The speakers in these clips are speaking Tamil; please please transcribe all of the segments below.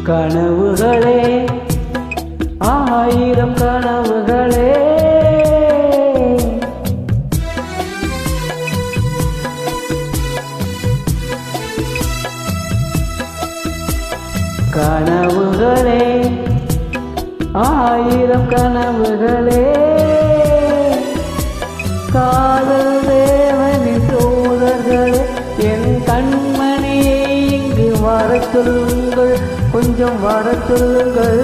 கனவுகளே ஆயிரம் கனவுகளே கனவுகளே ஆயிரம் கனவுகளே காதல் தேவனின் தூதர்களே என் கண்மணியை இங்கு வரச் சொல்லுங்கள் கொஞ்சம் வரச் சொல்லுங்கள்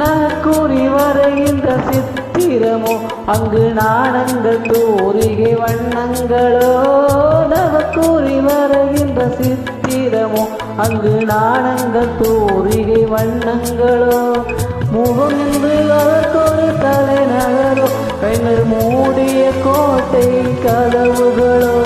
நகக்கூறி வரைகின்ற சித்திரமோ அங்கு நாணங்கள் தூரிகை வண்ணங்களோ நகக்கூறி வரைகின்ற சித்திரமோ அங்கு நாணங்கள் தூரிகை வண்ணங்களோ முகம் என்று அதற்கொரு தலைநகரோ பெண்கள் மூடிய கோட்டை கதவுகளோ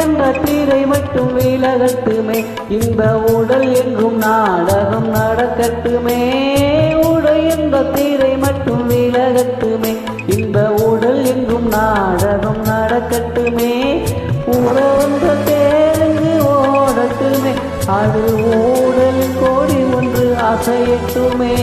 என்ற தீரை மட்டும் விலகட்டுமே இந்த உடல் எங்கும் நாடகம் நடக்கட்டுமே உடை என்ற தீரை மட்டும் விலகட்டுமே இந்த உடல் எங்கும் நாடகம் நடக்கட்டுமே உறவந்த தேர்ந்து ஓடட்டுமே அது ஊடல் கோடி ஒன்று அசையட்டுமே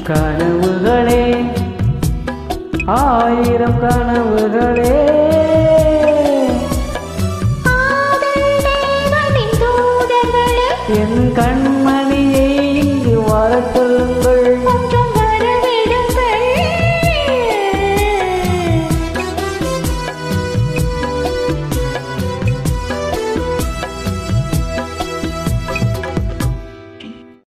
கனவுகளே ஆயிரம் கனவுகளே